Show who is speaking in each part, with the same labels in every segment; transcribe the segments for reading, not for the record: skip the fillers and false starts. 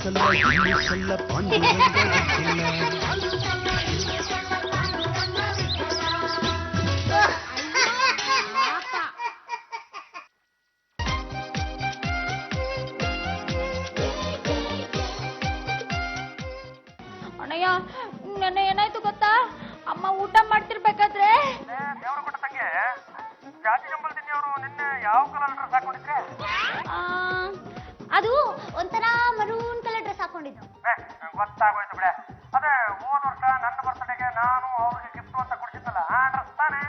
Speaker 1: ಸಲ್ಲ ಇಲ್ಲಿ ಸಲ್ಲ ಪಾಂಡುರಂಗ
Speaker 2: ಅಣ್ಣಯ್ಯ ನೆನ್ನೆ ಏನಾಯ್ತು ಗೊತ್ತಾ? ಅಮ್ಮ ಊಟ ಮಾಡ್ತಿರ್ಬೇಕಾದ್ರೆ
Speaker 3: ದೇವ್ರ ಕೊಟ್ಟ ತಂಗೆ ಜಾತಿ ಜಂಬಲ್ದಿಂದ ಅವರು ನಿನ್ನೆ ಯಾವ ಕಲರ್ ಡ್ರೆಸ್ ಹಾಕೊಂಡಿದ್ರೆ?
Speaker 2: ಅದು ಒಂಥರ ಮರೂನ್ ಕಲರ್ ಡ್ರೆಸ್ ಹಾಕೊಂಡಿದ್ದು.
Speaker 3: ಗೊತ್ತಾಗೋಯ್ತು ಬಿಡೆ. ಅದೇ ಹೋದ ವರ್ಷ ನನ್ನ ಬರ್ತಡೆಗೆ ನಾನು ಅವ್ರಿಗೆ ಗಿಫ್ಟ್ ಅಂತ ಕೊಡ್ಸಿದ್ದಲ್ಲ ಆ ಡ್ರೆಸ್ ತಾನೆ?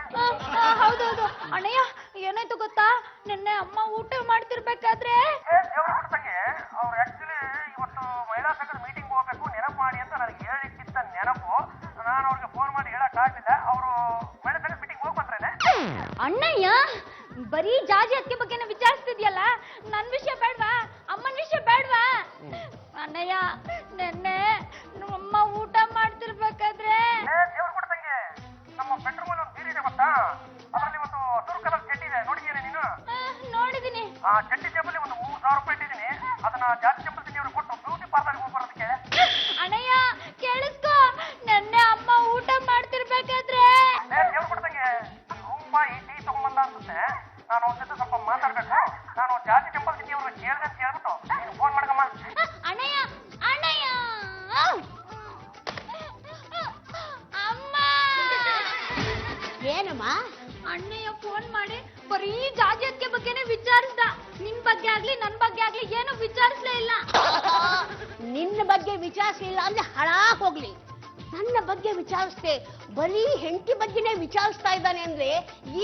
Speaker 2: ಹೌದೌದು ಅಣ್ಣಯ್ಯ, ಏನಾಯ್ತು ಗೊತ್ತಾ? ನಿನ್ನೆ ಅಮ್ಮ ಊಟ ಮಾಡ್ತಿರ್ಬೇಕಾದ್ರೆ
Speaker 3: ದೇವ್ರ ಕೊಟ್ಟ ತಂಗೆ ಅವ್ರು ಆಕ್ಚುಲಿ ಇವತ್ತು ಮಹಿಳಾ ಸಂಘದ ಮೀಟಿಂಗ್ ಹೋಗ್ಬೇಕು ನೆನಪು ಮಾಡಿ ಅಂತ ನನಗೆ ಹೇಳಿಕ್ಕಿದ್ದ ನೆನಪು. ನಾನು ಅವ್ರಿಗೆ ಫೋನ್ ಮಾಡಿ ಹೇಳಕ್ ಆಗ್ಲಿಲ್ಲ. ಅವರು ಮಹಿಳಾ ಸಂಘದ ಮೀಟಿಂಗ್ ಹೋಗಿ ಬಂದ್ರೇನೆ.
Speaker 2: ಅಣ್ಣಯ್ಯ, ಬರೀ ಜಾಜಿ ಅತ್ತಿಗೆ ಬಗ್ಗೆನ ವಿಚಾರಿಸ್ತಿದ್ಯಲ್ಲ, ನನ್ ವಿಷಯ ಬೇಡ್ವಾ? ಅಮ್ಮನ ವಿಷಯ ಬೇಡ್ವಾ? ಅಣ್ಣಯ್ಯ, ನೆನ್ನೆ ನಮ್ಮಮ್ಮ ಊಟ ಮಾಡ್ತಿರ್ಬೇಕಾದ್ರೆ
Speaker 3: ದೇವ್ರ ಕೊಟ್ಟ ತಂಗೆ ನಮ್ಮ ಬೆಡ್ರೂಮ್ ಅಲ್ಲಿ ಒಂದು ಸೀರೆ ಇದೆ ಗೊತ್ತಾ? ಅದರಲ್ಲಿ ಒಂದು ಹಸಿರು ಕಲರ್ ಚಡ್ಡಿ ಇದೆ, ನೋಡಿದ್ದೀರಿ ನೀನು?
Speaker 2: ನೋಡಿದೀನಿ.
Speaker 3: ಆ ಚಡ್ಡಿ ಟೇಬಲ್ ಒಂದು 3000 ರೂಪಾಯಿ ಇಟ್ಟಿದ್ದೀನಿ. ಅದನ್ನ ಜಾತಿ ಚಪ್ಪಲ್ ತಿಂಡಿಯವರು ಕೊಟ್ಟು ಬ್ಯೂಟಿ ಪಾರ್ಲರ್ಗೆ ಹೋಗಿ ಬರೋದಕ್ಕೆ.
Speaker 2: ಅಣ್ಣಯ್ಯ ಕೇಳಿಸ್ಕೊ, ನೆನ್ನೆ ಅಮ್ಮ ಊಟ ಮಾಡ್ತಿರ್ಬೇಕಾದ್ರೆ
Speaker 3: ದೇವ್ರ ಕೊಡ್ತಂಗೆ ತುಂಬಾ ಈ ಟೀ ತಗೊಂಬಂದ ಅನ್ಸುತ್ತೆ. ನಾನು ಅವ್ರ ಜೊತೆ ಸ್ವಲ್ಪ ಮಾತಾಡ್ಬೇಕು. ನಾನು ಜಾತಿ ಚಪ್ಪಲ್ ತಿಂಡಿಯವ್ರು ಕೇಳಿದೆ ಅಂತ ಹೇಳ್ಬಿಟ್ಟು ನೀನು ಫೋನ್ ಮಾಡಕಮ್ಮ.
Speaker 2: ಅಣ್ಣಯ್ಯ ಅಣ್ಣಯ್ಯ ಅಮ್ಮ.
Speaker 4: ಏನಮ್ಮ?
Speaker 2: ಅಣ್ಣಯ್ಯ ಫೋನ್ ಮಾಡಿ ಬರೀ ಜಾಜಿ ಅತ್ತಿಗೆ ಬಗ್ಗೆನೇ ವಿಚಾರಿಸ್ದ. ನಿನ್ ಬಗ್ಗೆ ಆಗ್ಲಿ ನನ್ ಬಗ್ಗೆ ಆಗ್ಲಿ ಏನು ವಿಚಾರಿಸ್ಲೇ ಇಲ್ಲ.
Speaker 4: ನಿನ್ನ ಬಗ್ಗೆ ವಿಚಾರಿಸಲಿಲ್ಲ ಅಂದ್ರೆ ಹಾಳಾಗ್ ಹೋಗ್ಲಿ. ನನ್ನ ಬಗ್ಗೆ ವಿಚಾರಿಸ್ತೆ, ಬರೀ ಹೆಂಡತಿ ಬಗ್ಗೆನೇ ವಿಚಾರಿಸ್ತಾ ಇದ್ದಾನೆ ಅಂದ್ರೆ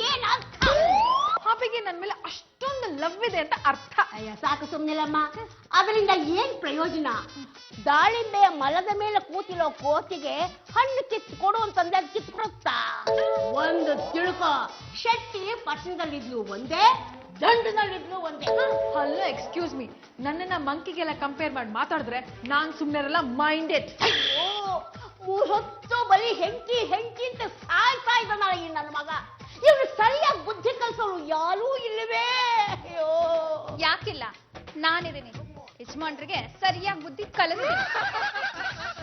Speaker 4: ಏನ್ ಅರ್ಥ?
Speaker 2: ಪಾಪಿಗೆ ನನ್ ಮೇಲೆ ಅಷ್ಟೊಂದು ಲವ್ ಇದೆ ಅಂತ ಅರ್ಥ.
Speaker 4: ಅಯ್ಯ ಸಾಕು ಸುಮ್ನಿಲ್ಲಮ್ಮ. ಅದರಿಂದ ಏನ್ ಪ್ರಯೋಜನ? ದಾಳಿಂಬೆಯ ಮಲದ ಮೇಲೆ ಕೂತಿರೋ ಕೋತಿಗೆ ಹಣ್ಣು ಕಿತ್ತು ಕೊಡು ಅಂತಂದ್ರೆ ಅದು ಕಿತ್ಕೊಡುತ್ತಾ? ಒಂದು ತಿಳ್ಕೊ, ಶೆಟ್ಟಿ ಪಟ್ಟಣದಲ್ಲಿದ್ಲು ಒಂದೇ, ದಂಡದಲ್ಲಿದ್ಲು ಒಂದೇ.
Speaker 5: ಹಲೋ, ಎಕ್ಸ್ಕ್ಯೂಸ್ ಮೀ, ನನ್ನನ್ನ ಮಂಕಿಗೆಲ್ಲ ಕಂಪೇರ್ ಮಾಡಿ ಮಾತಾಡಿದ್ರೆ ನಾನ್ ಸುಮ್ಮನೆರಲ್ಲ, ಮೈಂಡೆಡ್.
Speaker 4: ಅಯ್ಯೋ, 3 ಹೊತ್ತು ಬರೀ ಹೆಂಡತಿ ಹೆಂಡತಿ ಅಂತ ಸಾಯ್ತಾ ಇದ್ದಾನ ಈ ನನ್ನ ಮಗ. ಇವ್ರು ಸರಿಯಾಗಿ ಬುದ್ಧಿ ಕಲ್ಸೋರು ಯಾರೂ ಇಲ್ಲವೇ? ಅಯ್ಯೋ,
Speaker 2: ಯಾಕಿಲ್ಲ, ನಾನಿದ್ದೀನಿ. ಯಜಮಾನ್ರಿಗೆ ಸರಿಯಾಗಿ ಬುದ್ಧಿ ಕಲಿಸ್ತೀನಿ.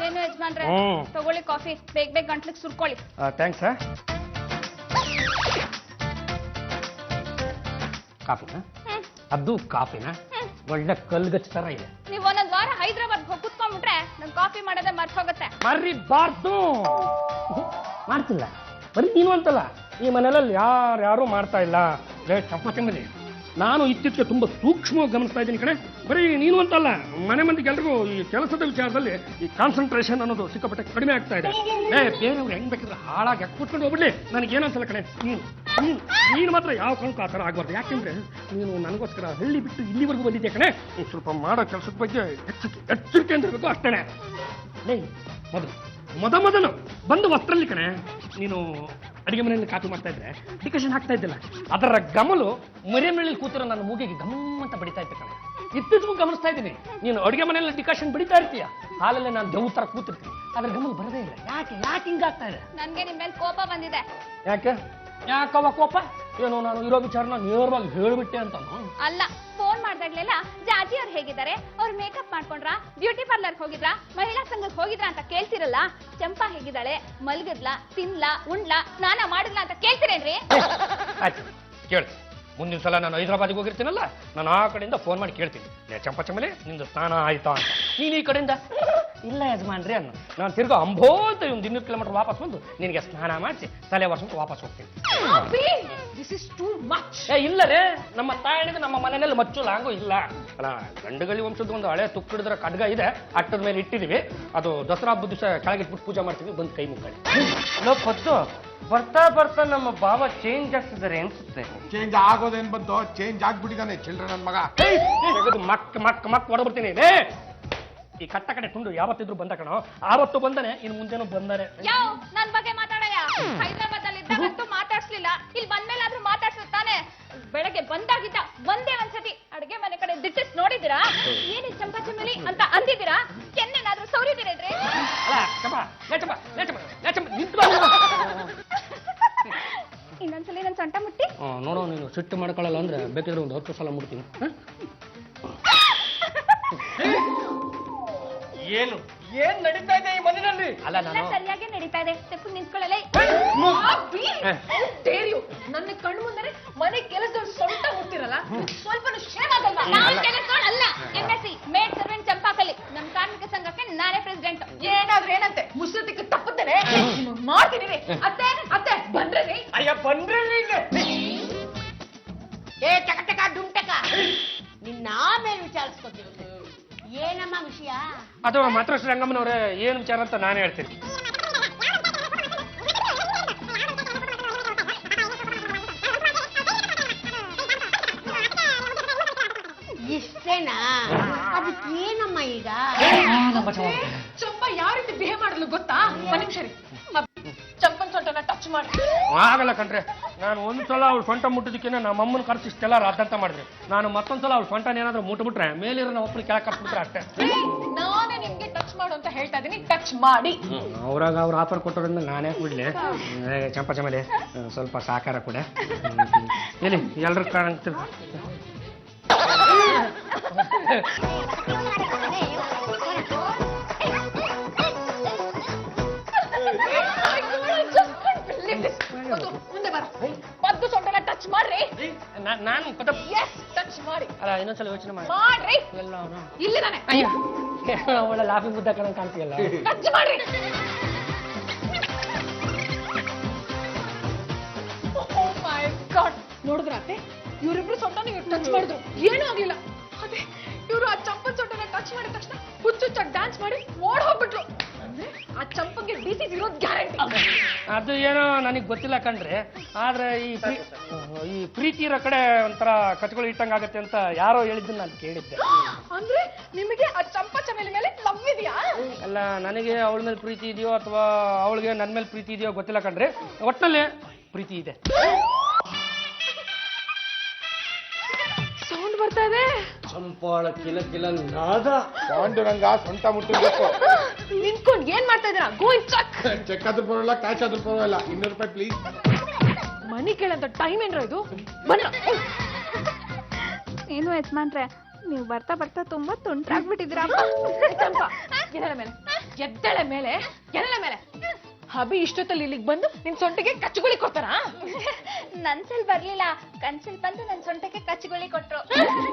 Speaker 2: ಏನು ಯಜಮಾನ್ರೆ, ತಗೊಳ್ಳಿ ಕಾಫಿ, ಬೇಗ ಬೇಗ ಗಂಟ್ಲಿಗೆ ಸುರ್ಕೊಳ್ಳಿ.
Speaker 3: ಥ್ಯಾಂಕ್ಸ್. ಕಾಫಿನಾ? ಅದು ಕಾಫಿನಾ? ಒಳ್ಳೆ ಕಲ್ಗಚ್ಚ ತರ ಇದೆ.
Speaker 2: ನೀವು ಒಂದೊಂದ್ ವಾರ ಹೈದರಾಬಾದ್ ಹೋಗಿ ಕುತ್ಕೊಂಡ್ಬಿಟ್ರೆ ನನ್ ಕಾಫಿ ಮಾಡೋದೇ ಮರ್ತ ಹೋಗುತ್ತೆ.
Speaker 3: ಮರಿಬಾರ್ದು. ಮಾಡ್ತಿಲ್ಲ, ಬರೀ ನೀನು ಅಂತಲ್ಲ, ಈ ಮನೆಯಲ್ಲಿ ಯಾರು ಮಾಡ್ತಾ ಇಲ್ಲ. ಚಂಪಚಂಬದಿ ನಾನು ಇತ್ತೀಚೆಗೆ ತುಂಬಾ ಸೂಕ್ಷ್ಮವಾಗಿ ಗಮನಿಸ್ತಾ ಇದ್ದೀನಿ ಕಣೆ. ಬರೀ ನೀನು ಅಂತಲ್ಲ, ಮನೆ ಮಂದಿಗೆಲ್ರಿಗೂ ಈ ಕೆಲಸದ ವಿಚಾರದಲ್ಲಿ ಈ ಕಾನ್ಸಂಟ್ರೇಷನ್ ಅನ್ನೋದು ಸಿಕ್ಕಾಪಟ್ಟೆ ಕಡಿಮೆ ಆಗ್ತಾ ಇದೆ. ಬೇರೆಯವ್ರು ಹೆಂಗ್ ಬೇಕಿದ್ರೆ ಹಾಳಾಗಿ ಕೂತ್ಕೊಂಡು ಹೋಗ್ಬಿಡ್ಲಿ, ನನಗೇನನ್ಸಲ್ಲ ಕಣೆ. ನೀನು ಮಾತ್ರ ಯಾವ ಕಾರಣಕ್ಕೂ ಆ ಥರ ಆಗ್ಬಾರ್ದು. ಯಾಕೆಂದ್ರೆ ನೀನು ನನಗೋಸ್ಕರ ಹಳ್ಳಿ ಬಿಟ್ಟು ಇಲ್ಲಿವರೆಗೂ ಬಂದಿದ್ದೆ ಕಣೆ. ಸ್ವಲ್ಪ ಮಾಡೋ ಕೆಲಸದ ಬಗ್ಗೆ ಎಚ್ಚರಿಕೆ ಅಂದಿರ್ಬೇಕು ಅಷ್ಟೇನೆ. ಮೊದಲು ಬಂದು ವಸ್ತ್ರಲ್ಲಿ ಕಣೆ, ನೀನು ಅಡಿಗೆ ಮನೆಯಲ್ಲಿ ಕಾಫಿ ಮಾಡ್ತಾ ಇದ್ರೆ ಡಿಕಷನ್ ಹಾಕ್ತಾ ಇದ್ದಿಲ್ಲ, ಅದರ ಗಮಲು ಮರೆ ಮೇಲೆ ಕೂತಿರೋ ನನ್ನ ಮೂಗಿಗೆ ಗಮ್ ಅಂತ ಬಡಿತಾ ಇದ್ದೆ ಕಣೆ. ಇತ್ತೀಚೆಗೂ ಗಮನಿಸ್ತಾ ಇದ್ದೀನಿ, ನೀನು ಅಡಿಗೆ ಮನೆಯಲ್ಲಿ ಡಿಕಷನ್ ಬಡಿತಾ ಇರ್ತೀಯ, ಹಾಲಲ್ಲೇ ನಾನು ದೇವ್ ತರ ಕೂತಿರ್ತೀನಿ, ಅದ್ರ ಗಮನ ಬರದೇ ಇಲ್ಲ. ಯಾಕೆ ಹಿಂಗಾಗ್ತಾ ಇದೆ?
Speaker 2: ನನ್ಗೆ ನಿಮ್ ಮೇಲೆ ಕೋಪ ಬಂದಿದೆ.
Speaker 3: ಯಾಕವ ಕೋಪ? ಏನು ನಾನು ಇರೋ ವಿಚಾರನ ನೇರವಾಗಿ ಹೇಳ್ಬಿಟ್ಟೆ ಅಂತ?
Speaker 2: ಅಲ್ಲ, ಫೋನ್ ಮಾಡ್ದಾಗ್ಲೆಲ್ಲ ಜಾಜಿ ಅವ್ರು ಹೇಗಿದ್ದಾರೆ, ಅವ್ರು ಮೇಕಪ್ ಮಾಡ್ಕೊಂಡ್ರ, ಬ್ಯೂಟಿ ಪಾರ್ಲರ್ ಹೋಗಿದ್ರಾ, ಮಹಿಳಾ ಸಂಘಕ್ಕೆ ಹೋಗಿದ್ರಾ ಅಂತ ಕೇಳ್ತಿರಲ್ಲ. ಚಂಪಾ ಹೇಗಿದ್ದಾಳೆ, ಮಲ್ಗದ್ಲಾ, ತಿನ್ಲಾ, ಉಂಡ್ಲಾ, ಸ್ನಾನ ಮಾಡಿದ್ಲಾ ಅಂತ ಕೇಳ್ತೀರೇನ್ರಿ?
Speaker 3: ಆಯ್ತು ಕೇಳಿ, ಮುಂದಿನ ಸಲ ನಾನು ಹೈದರಾಬಾದಿಗೆ ಹೋಗಿರ್ತೀನಲ್ಲ, ನಾನು ಆ ಕಡೆಯಿಂದ ಫೋನ್ ಮಾಡಿ ಕೇಳ್ತೀನಿ, ಚಂಪಚಂಬಲಿ ನಿಂದು ಸ್ನಾನ ಆಯ್ತಾ ಅಂತ. ನೀನು ಈ ಕಡೆಯಿಂದ ಇಲ್ಲ ಯಜಮಾನ್ರಿ ಅನ್ನು, ನಾನು ತಿರ್ಗಾ ಅಂಬೋತ ಒಂದು 200 ಕಿಲೋಮೀಟರ್ ವಾಪಸ್ ಬಂದು ನಿನಗೆ ಸ್ನಾನ ಮಾಡಿಸಿ ತಲೆ ವರ್ಷಕ್ಕೆ ವಾಪಸ್ ಹೋಗ್ತೀನಿ.
Speaker 5: This is too much.
Speaker 3: ಇಲ್ಲ ರೇ, ನಮ್ಮ ತಾಯಣಿಗೆ ನಮ್ಮ ಮನೆಯಲ್ಲಿ ಮಚ್ಚು ಲಾಂಗು ಇಲ್ಲ ಅಲ್ಲ. ಗಂಡುಗಲಿ ವಂಶದ ಒಂದು ಹಳೆ ತುಕ್ಕಿಡಿದ್ರ ಖಡ್ಗ ಇದೆ, ಅಟ್ಟದ ಮೇಲೆ ಇಟ್ಟಿದೀವಿ. ಅದು ದಸರಾ ಹಬ್ಬದ ದಿವಸ ಕೆಳಗಿಟ್ಬಿಟ್ಟು ಪೂಜೆ ಮಾಡ್ತೀವಿ, ಬಂದು ಕೈ ಮುಕ್ಕಳಿ.
Speaker 6: ಪತ್ತು ಬರ್ತಾ ಬರ್ತಾ ನಮ್ಮ ಬಾಬಾ ಚೇಂಜ್ ಆಗ್ತಿದ್ದಾರೆ ಅನ್ಸುತ್ತೆ.
Speaker 1: ಚೇಂಜ್ ಆಗೋದೇನ್ ಬಂತು? ಚೇಂಜ್ ಆಗ್ಬಿಟ್ಟಿದ್ದಾನೆ ಚಿಲ್ಡ್ರ ನನ್ ಮಗ.
Speaker 3: ಮಕ್ ಹೊಡಬಿಡ್ತೀನಿ. ಈ ಕಟ್ಟ ಕಡೆ ತುಂಡು ಯಾವತ್ತಿದ್ರು ಬಂದ ಕಣೋ, ಆವತ್ತು ಬಂದಾನೆ, ಇನ್ನು ಮುಂದೆನೂ ಬಂದಾನೆ.
Speaker 2: ಯಾವ ನನ್ ಬಗ್ಗೆ ಮಾತಾಡಯ್ಯ? ಹೈದರಾಬಾದ್ ಅಲ್ಲಿ ಇದ್ದಾಗಂತೂ ಮಾತಾಡ್ಸ್ಲಿಲ್ಲ, ಇಲ್ಲಿ ಬಂದ್ಮೇಲಾದ್ರೂ ಮಾತಾಡ್ಸುತ್ತಾನೆ. ಬೆಳಗ್ಗೆ ಬಂದಾಗಿದ್ದ ಒಂದೇ ಒಂದ್ಸತಿ ಅಡ್ಗೆ ಮನೆ ಕಡೆ ದಿಟ್ಟಿಸ್ ನೋಡಿದಿರಾ? ಏನಿ ಚಂಪಚಂಬಲಿ ಅಂತ ಅಂದಿದ್ದೀರಾ? ಕೆನ್ನೇನಾದ್ರೂ ಸೌರಿದಿರೇನ್ರಿ? ಇನ್ನೊಂದ್ಸಲಿ ನನ್ ಸೊಂಟ ಮುಟ್ಟಿ
Speaker 3: ನೋಡೋ, ನೀನು ಸಿಟ್ಟು ಮಾಡ್ಕೊಳ್ಳಲ್ಲ ಅಂದ್ರೆ ಬೇಕಾದ್ರೆ ಒಂದು 10 ಸಲ ಮುಟ್ತೀನಿ. ಏನು ಏನ್ ನಡೀತಾ ಇದೆ ಈ ಮನೆಯಲ್ಲಿ? ಅಲ್ಲ
Speaker 2: ಎಲ್ಲ
Speaker 3: ನಾನು
Speaker 2: ಸರಿಯಾಗಿ ನಡೀತಾ ಇದೆ. ತೆಪ್ಪು ನಿಂತ್ಕೊಳ್ಳಲೇ.
Speaker 5: ನನ್ನ ಕಣ್ಣು ಮುಂದೆ ಮನೆ ಕೆಲಸದವ್ರು ಸೊಂಟ ಮುಟ್ಟಿರಲ್ಲ, ಸ್ವಲ್ಪ ಶೇಮ್ ಆಗಲ್ವಾ?
Speaker 2: ನಾನ್ ಕೆಲಸದವಳು ಅಲ್ಲ, MSc ಮೇಡ್ ಸರ್ವೆಂಟ್ ಚಂಪಾಕಲಿ. ನಮ್ ಕಾರ್ಮಿಕ ಸಂಘಕ್ಕೆ ನಾನೇ ಪ್ರೆಸಿಡೆಂಟ್.
Speaker 5: ಏನಾದ್ರೂ ಏನಂತೆ ಮುಸ್ಸತಿಗೆ ತಪ್ಪುತ್ತೇನೆ ಮಾಡ್ತೀನಿ. ಅತ್ತೆ ಅತ್ತೆ ಬಂದ್ರಿ?
Speaker 3: ಅಯ್ಯ ಬಂದ್ರೆ
Speaker 4: ಏ ಟಕ ಡುಮ್ಟಕ, ನಿನ್ನ ಆಮೇಲೆ ವಿಚಾರಿಸ್ಕೊತೀನಿ. ಏನಮ್ಮ ವಿಷಯ?
Speaker 3: ಅದು ಮಾತ್ರ ರಂಗಮ್ಮನವ್ರೆ ಏನು ವಿಚಾರ ಅಂತ ನಾನು ಹೇಳ್ತೀನಿ.
Speaker 4: ಇಷ್ಟೇನಾ? ಅದಕ್ಕೆ ಏನಮ್ಮ ಈಗ?
Speaker 5: ಚಂಪ ಯಾವ ರೀತಿ ಬಿಹೇವ್ ಮಾಡಲು ಗೊತ್ತಾ? ಒಂದ್ ನಿಮಿಷ ರೀ, ಚಂಪನ್ ಸೊಂಟನ ಟಚ್ ಮಾಡಿ.
Speaker 3: ಆಗಲ್ಲ ಕಣ್ರೆ, ನಾನು ಒಂದ್ಸಲ ಅವ್ಳು ಸೊಂಟ ಮುಟ್ಟಿದಕ್ಕೆ ನಮ್ಮ ಅಮ್ಮನ ಖರ್ಚು ಇಷ್ಟೆಲ್ಲ ರಾದಂತ ಮಾಡಿದ್ರೆ, ನಾನು ಮತ್ತೊಂದ್ಸಲ ಅವ್ಳು ಸೊಂಟನ ಏನಾದ್ರೂ ಮುಟ್ಬಿಟ್ರೆ ಮೇಲಿರೋ ನಮ್ಮ ಒಬ್ಬರು ಕೆಳಗೆ ಕಟ್ಬಿಟ್ರೆ ಅಷ್ಟೇ.
Speaker 5: ನಾನೇ ನಿಮ್ಗೆ ಟಚ್ ಮಾಡು ಅಂತ ಹೇಳ್ತಾ ಇದೀನಿ, ಟಚ್ ಮಾಡಿ.
Speaker 3: ಅವ್ರಾಗ ಅವ್ರು ಆಫರ್ ಕೊಟ್ಟೋದ್ರಿಂದ ನಾನೇ ಬಿಡ್ಲಿ. ಚಂಪ ಚಮೇಲಿ ಸ್ವಲ್ಪ ಸಾಕಾರ ಕೂಡ ಎಲ್ಲಿ ಎಲ್ರ ಕಾಣ್ತೀವಿ.
Speaker 5: ಮುಂದೆ ಬರ, ಪದ್ದು ಸೊಂಟನ ಟಚ್ ಮಾಡ್ರಿ.
Speaker 3: ನಾನು
Speaker 5: ಎಸ್, ಟಚ್ ಮಾಡಿ.
Speaker 3: ಅಲ್ಲ ಇನ್ನೊಂದ್ಸಲ ಯೋಚನೆ ಮಾಡಿ
Speaker 5: ಮಾಡ್ರಿ.
Speaker 3: ಎಲ್ಲ ಅವನು
Speaker 5: ಇಲ್ಲಿ ತಾನೆ
Speaker 3: ಅಯ್ಯ ಒಳ್ಳೆ ಲಾಫಿ ಬುದ್ಧ ಕಣ ಕಾಣ್ತೀಯಲ್ಲ.
Speaker 5: ಟಚ್ ಮಾಡ್ರಿ. ನೋಡಿದ್ರ ಅತ್ತೆ, ಇವ್ರಿಬ್ರು ಸೊಂಟನ ಇವ್ರು ಟಚ್ ಮಾಡಿದ್ರು, ಏನೂ ಆಗ್ಲಿಲ್ಲ. ಅದೇ ಇವ್ರು ಆ ಚಂಪನ್ ಸೊಂಟನ ಟಚ್ ಮಾಡಿದ ತಕ್ಷಣ ಹುಚ್ಚುಚ್ಚಾಗಿ ಡ್ಯಾನ್ಸ್ ಮಾಡಿ ಓಡ್ ಹೋಗ್ಬಿಟ್ರು. ಅಂದ್ರೆ ಆ ಚಂಪಂಗೆ ಡಿಸೀಸ್ ಇರೋದ್ ಗ್ಯಾರಂಟಿ.
Speaker 3: ಅದು ಏನೋ ನನಗೆ ಗೊತ್ತಿಲ್ಲ ಕಣ್ರಿ, ಆದ್ರೆ ಈ ಪ್ರೀತಿ ಇರೋ ಕಡೆ ಒಂಥರ ಕಚ್ಗಳು ಇಟ್ಟಂಗಾಗತ್ತೆ ಅಂತ ಯಾರೋ ಹೇಳಿದ್ದನ್ನ ನಾನು ಕೇಳಿದ್ದೆ.
Speaker 5: ಅಂದ್ರೆ ನಿಮಗೆ ಆ ಚಂಪ ಚಮೇಲಿ ಮೇಲೆ ಲವ್ ಇದೆಯಾ?
Speaker 3: ಅಲ್ಲ, ನನಗೆ ಅವಳ ಮೇಲೆ ಪ್ರೀತಿ ಇದೆಯೋ ಅಥವಾ ಅವಳಿಗೆ ನನ್ನ ಮೇಲೆ ಪ್ರೀತಿ ಇದೆಯೋ ಗೊತ್ತಿಲ್ಲ ಕಣ್ರಿ, ಒಟ್ಟಲ್ಲಿ ಪ್ರೀತಿ ಇದೆ.
Speaker 5: ಸೌಂಡ್ ಬರ್ತಾ ಇದೆ.
Speaker 6: ಚಂಪಾಳ ಕಿಲ ಕಿಲ ನಾದ.
Speaker 1: ಪಾಂಡುರಂಗ ಸೊಂಟ ಮುಟ್ಟಿರ್ಬೇಕು.
Speaker 5: ನಿಂತ್ಕೊಂಡು ಏನ್ ಮಾಡ್ತಾ ಇದ್ದೀರಾ? ಗೋ ಇನ್ ಚೆಕ್.
Speaker 1: ಚೆಕ್ ಆದ್ರೂ ಪರವಾಗಿಲ್ಲ, ಕ್ಯಾಶ್ ಆದ್ರೂ ಪರವಾಗಿಲ್ಲ. 200 ರೂಪಾಯಿ ಪ್ಲೀಸ್.
Speaker 5: ಮನಿ ಕೇಳಂತ ಟೈಮ್ ಏನ್ರ ಇದು? ಬನ್ನಿ.
Speaker 2: ಏನು ಯಜಮಾನ್ರೆ, ನೀವು ಬರ್ತಾ ಬರ್ತಾ ತುಂಬಾ ತುಂಟ್ರಾಗ್ಬಿಟ್ಟಿದ್ದೀರಾ.
Speaker 5: ಚಂಪ, ಎದಳ ಮೇಲೆ ಎದ್ದಳೆ ಮೇಲೆ ಎದಳ ಮೇಲೆ. ಹಬಿ ಇಷ್ಟೊತ್ತಲ್ಲಿ ಇಲ್ಲಿಗೆ ಬಂದು ನಿನ್ ಸೊಂಟಿಗೆ ಕಚ್ಚುಗುಳಿ ಕೊಡ್ತಾರ?
Speaker 2: ನನ್ಸಲ್ ಬರ್ಲಿಲ್ಲ, ಕನ್ಸಲ್ ಬಂದು ನನ್ ಸೊಂಟಕ್ಕೆ ಕಚ್ಚುಗುಳಿ ಕೊಟ್ರು.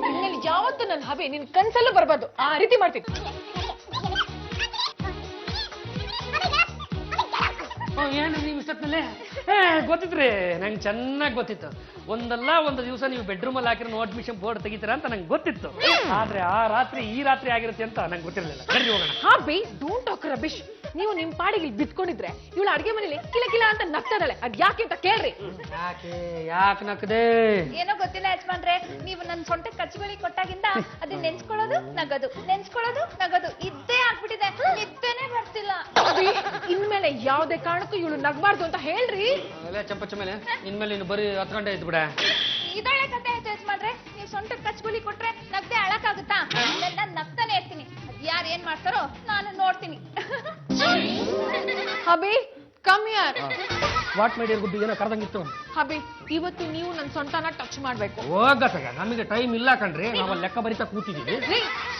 Speaker 5: ಇನ್ಮೇಲೆ ಯಾವತ್ತು ನನ್ನ ಹಬಿ ನಿನ್ ಕನ್ಸಲ್ಲೂ ಬರ್ಬಾರ್ದು, ಆ ರೀತಿ ಮಾಡ್ತೀನಿ.
Speaker 3: ಏನು ನೀವು ಇಷ್ಟೊತ್ತಲ್ಲೇ ಗೊತ್ತಿದ್ರಿ? ನಂಗೆ ಚೆನ್ನಾಗಿ ಗೊತ್ತಿತ್ತು. ಒಂದಲ್ಲ ಒಂದು ದಿವಸ ನೀವು ಬೆಡ್ರೂಮ್ ಅಲ್ಲಿ ಹಾಕಿರೋ ಅಡ್ಮಿಷನ್ ಬೋರ್ಡ್ ತೆಗಿತೀರಾ ಅಂತ ನಂಗೆ ಗೊತ್ತಿತ್ತು. ಆದ್ರೆ ಆ ರಾತ್ರಿ ಈ ರಾತ್ರಿ ಆಗಿರುತ್ತೆ ಅಂತ ನಂಗೆ ಗೊತ್ತಿರಲಿಲ್ಲ. ಬನ್ನಿ ಹೋಗೋಣ.
Speaker 5: ಹಬಿ ಡೋಂಟ್ ಟಾಕ್ ರಬಿಶ್. ನೀವು ನಿಮ್ ಪಾಡಿಗೆ ಇಲ್ಲಿ ಬಿದ್ಕೊಂಡಿದ್ರೆ ಇವಳು ಅಡ್ಗೆ ಮನೇಲಿ ಕಿಲ ಕಿಲ ಅಂತ ನಗ್ತಾರಲ್ಲ, ಅದ್ ಯಾಕೆ ಅಂತ ಕೇಳ್ರಿ.
Speaker 3: ಯಾಕೆ ನಕ್ಕದೆ?
Speaker 2: ಏನೋ ಗೊತ್ತಿಲ್ಲ ಯಜಮಾನ್ರೆ, ನೀವು ನನ್ ಸೊಂಟಕ್ಕೆ ಕಚ್ಚುಗುಳಿ ಕೊಟ್ಟಾಗಿಂದ ಅದನ್ನ ನೆನ್ಸ್ಕೊಳ್ಳೋದು ನಗದು, ನೆನ್ಸ್ಕೊಳ್ಳೋದು ನಗದು ಇದ್ದೇ ಆಗ್ಬಿಟ್ಟಿದೆ. ನಿದ್ದೆನೆ ಬರ್ತಿಲ್ಲ.
Speaker 5: ಇನ್ಮೇಲೆ ಯಾವ್ದೇ ಕಾರಣಕ್ಕೂ ಇವಳು ನಗ್ಬಾರ್ದು ಅಂತ ಹೇಳ್ರಿ.
Speaker 3: ಚಂಪಚ್ಚ ಮೇಲೆ ಇನ್ಮೇಲೆ ಇನ್ನು ಬರೀ 10 ಗಂಟೆ ಆಯ್ತು ಬಿಡ.
Speaker 2: ಇದೊಳ್ಳೆ ಕತೆ ಆಯ್ತು ಯಜಮಾನ್ರೆ. ನೀವು ಸೊಂಟಕ್ಕೆ ಕಚ್ಚುಗುಳಿ ಕೊಟ್ರೆ ನಗ್ದೆ ಅಳಕ್ಕಾಗುತ್ತಾ? ನಾನು ನಗ್ತಾನೆ ಇರ್ತೀನಿ. ಯಾರು ಏನ್ ಮಾಡ್ತಾರೋ ನಾನು ನೋಡ್ತೀನಿ.
Speaker 5: ಹಬಿ ಕಮ್ ಹಿಯರ್.
Speaker 3: ವಾಟ್ ಮೈಡಿಯರ್ ಗುಡ್ಡು ಏನೋ ಕರೆದಂಗಿತ್ತು.
Speaker 5: ಹಬಿ ಇವತ್ತು ನೀವು ನನ್ನ ಸೊಂಟನ ಟಚ್ ಮಾಡ್ಬೇಕು.
Speaker 3: ಹೋಗತ್ತಾಗ, ನಮಗೆ ಟೈಮ್ ಇಲ್ಲ ಕಣ್ರಿ, ನಾವು ಲೆಕ್ಕ ಬರಿತಾ ಕೂತಿದೀವಿ.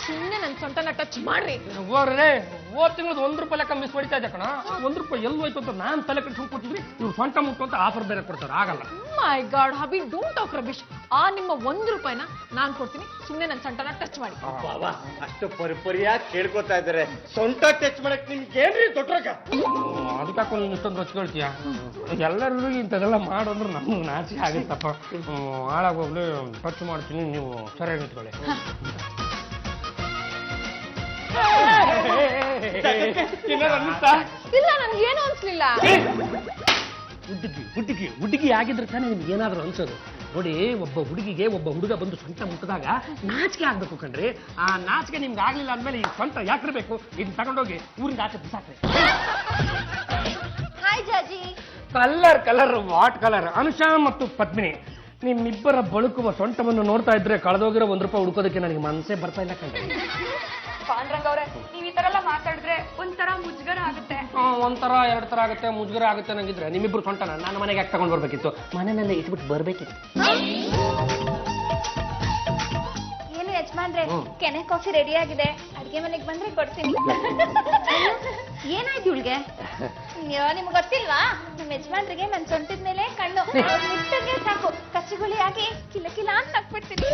Speaker 5: ಸುಮ್ಮನೆ ನನ್ನ ಸೊಂಟನ ಟಚ್ ಮಾಡ್ರಿ.
Speaker 3: ಹೋಗ್ರೆ ಹೋದ್ ತಿಂಗಳದ ₹1 ಲೆಕ್ಕ ಮಿಸ್ ಹೊಡಿತಾ ಇದೆ ಕಣ. ₹1 ಎಲ್ಲಿ ಹೋಯ್ತು ಅಂತ ನಾನು ತಲೆ ಕೆಡ್ಸ್ಕೊಂಡು ಕೂತಿದ್ರಿ. ಇವ್ರು ಸೊಂಟ ಮುಟ್ಟು ಅಂತ ಆಫರ್ ಬೇರೆ ಕೊಡ್ತಾರೆ, ಆಗಲ್ಲ.
Speaker 5: ಮೈ ಗಾಡ್ ಹಬಿ ಡೋಂಟ್ ಟಾಕ್ ರಬಿಶ್. ಆ ನಿಮ್ಮ ₹1 ನಾನ್ ಕೊಡ್ತೀನಿ, ಸುಮ್ಮನೆ ನನ್ನ ಸೊಂಟನ ಟಚ್ ಮಾಡಿ.
Speaker 6: ಬಾಬಾ ಅಷ್ಟು ಪರಿಪರಿಯಾಗಿ ಕೇಳ್ಕೊತಾ ಇದಾರೆ, ಸೊಂಟ ಟಚ್ ಮಾಡಕ್ ನಿಮ್ಗೆ ಏನ್ರಿ ದೊಡ್ಡರಾಗ?
Speaker 3: ಅದಕ್ಕಾಕು ನೀನು ಇಷ್ಟೊಂದು ರೊಚ್ಕೊಳ್ತೀಯ? ಎಲ್ಲರಿಗೂ ಇಂಥದೆಲ್ಲ ಮಾಡೋದ್ರೆ ನಮ್ಗೆ ನಾಚಿಕೆ ಆಗುತ್ತಪ್ಪ. ಹಾಳಾಗೋಗ್ಲಿ, ಟಚ್ ಮಾಡ್ತೀನಿ, ನೀವು ಸರಿಯಾಗಿ ನಿಂತ್ಕೊಳ್ಳಿ.
Speaker 5: ಇಲ್ಲ ನನ್ಗೆ ಏನು ಅನ್ಸ್ಲಿಲ್ಲ.
Speaker 3: ಹುಡುಗಿ ಆಗಿದ್ರೆ ತಾನೇ ನಿಮ್ಗೆ ಏನಾದ್ರು ಅನ್ಸೋದು. ನೋಡಿ, ಒಬ್ಬ ಹುಡುಗಿಗೆ ಒಬ್ಬ ಹುಡುಗ ಬಂದು ಸೊಂಟ ಮುಟ್ಟಿದಾಗ ನಾಚಿಕೆ ಆಗ್ಬೇಕು ಕಣ್ರಿ. ಆ ನಾಚಿಕೆ ನಿಮ್ಗೆ ಆಗ್ಲಿಲ್ಲ ಅಂದ್ಮೇಲೆ ಈ ಸೊಂಟ ಯಾಕಿರ್ಬೇಕು? ಇದನ್ನ ತಗೊಂಡೋಗಿ ಊರಿಂದ ಆಚೆ ಬಿಸಾಕ್ರಿ.
Speaker 2: Hi Jaji.
Speaker 3: Colour what colour? Anusha ಮತ್ತು ಪದ್ಮಿನಿ, ನಿಮ್ಮಿಬ್ಬರ ಬಳುಕುವ ಸೊಂಟವನ್ನು ನೋಡ್ತಾ ಇದ್ರೆ ಕಳೆದೋಗಿರೋ ₹1 ಹುಡುಕೋದಕ್ಕೆ ನನಗೆ ಮನಸ್ಸೇ ಬರ್ತಾ ಇಲ್ಲ ಕಣ್ರಿ.
Speaker 2: ಪಾಂಡ್ರಂಗ್ ಅವ್ರೆ, ನೀವ್ ಈ ತರ ಎಲ್ಲ ಮಾತಾಡಿದ್ರೆ ಒಂಥರ ಮುಜುಗರ ಆಗುತ್ತೆ.
Speaker 3: ಒಂಥರ 2 ತರ ಆಗುತ್ತೆ, ಮುಜುಗರ ಆಗುತ್ತೆ ನಂಗಿದ್ರೆ ನಿಮ್ಮಿಬ್ರು ಸೊಂಟನ ನಾನು ಮನೆಗೆ ಯಾಕೆ ತಗೊಂಡ್ ಬರ್ಬೇಕಿತ್ತು? ಮನೆಯಲ್ಲೇ ಇಟ್ಬಿಟ್ಟು ಬರ್ಬೇಕಿತ್ತು.
Speaker 2: ಏನು ಯಜಮಾನ್ ಯಜಮಾನ್ರೆ ಕೆನೆ ಕಾಫಿ ರೆಡಿ ಆಗಿದೆ, ಅಡ್ಗೆ ಮನೆಗೆ ಬಂದ್ರೆ ಕೊಡ್ತೀನಿ. ಏನಾಯ್ತು ಇವಳಿಗೆ? ಅಯ್ಯೋ ನಿಮ್ಗೆ ಗೊತ್ತಿಲ್ವಾ, ನಮ್ಮ ಯಜಮಾನ್ರಿಗೆ ನನ್ ಸೊಂಟದ ಮೇಲೆ ಕಣ್ಣು, ನಿಟ್ಟಿಗೆ ಸಾಕು ಕಚ್ಚಿಗುಳಿ ಆಗಿ ಕಿಲ ಕಿಲ ಅಂತ ನಕ್ಬಿಡ್ತೀನಿ.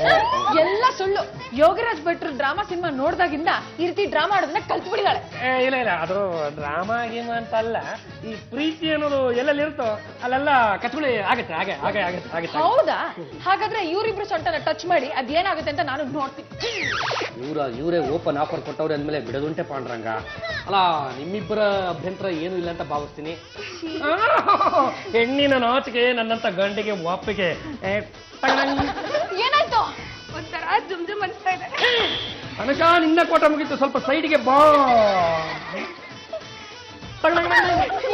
Speaker 5: ಎಲ್ಲ ಸುಳ್ಳು. ಯೋಗರಾಜ್ ಭಟ್ರು ಡ್ರಾಮಾ ಸಿನಿಮಾ ನೋಡ್ದಾಗಿಂದ ಈ ರೀತಿ ಡ್ರಾಮಾ ಆಡೋದನ್ನ ಕಲ್ತ್ಬಿಡಿದಾಳೆ.
Speaker 3: ಇಲ್ಲ ಇಲ್ಲ, ಅದು ಡ್ರಾಮಾ ಗೇಮ್ ಅಂತ ಅಲ್ಲ, ಈ ಪ್ರೀತಿ ಅನ್ನೋದು ಎಲ್ಲೆಲ್ಲಿ ಇರುತ್ತೋ ಅಲ್ಲೆಲ್ಲ ಕಚ್ಗುಳಿ ಆಗತ್ತೆ. ಹಾಗೆ ಹಾಗೆ ಆಗತ್ತೆ ಆಗತ್ತೆ.
Speaker 5: ಹೌದಾ? ಹಾಗಾದ್ರೆ ಇವರಿಬ್ರು ಸೊಂಟನ ಟಚ್ ಮಾಡಿ ಅದೇನಾಗುತ್ತೆ ಅಂತ ನಾನು ನೋಡ್ತೀನಿ.
Speaker 3: ಇವರೇ ಓಪನ್ ಆಫರ್ ಕೊಟ್ಟವ್ರೆ ಅಂದ್ಮೇಲೆ ಬಿಡೋದುಂಟೆ ಪಾಂಡ್ರಂಗ. ಅಲ್ಲ, ನಿಮ್ಮಿಬ್ಬರ ಅಭ್ಯಂತರ ಏನು ಇಲ್ಲ ಅಂತ ಭಾವಿಸ್ತೀನಿ. ಹೆಣ್ಣಿನ ನಾಚಿಕೆ ನನ್ನಂತ ಗಂಡಿಗೆ ಒಪ್ಪಿಗೆ.
Speaker 5: ಏನಾಯ್ತು?
Speaker 2: ಒಂಥರ ಜುಮ್ ಜುಮ್ ಅನ್ಸ್ತಾ ಇದೆ.
Speaker 3: ಅನಕ ನಿನ್ನ ಕೋಟ ಮುಗಿತು, ಸ್ವಲ್ಪ ಸೈಡ್ಗೆ ಬಾ.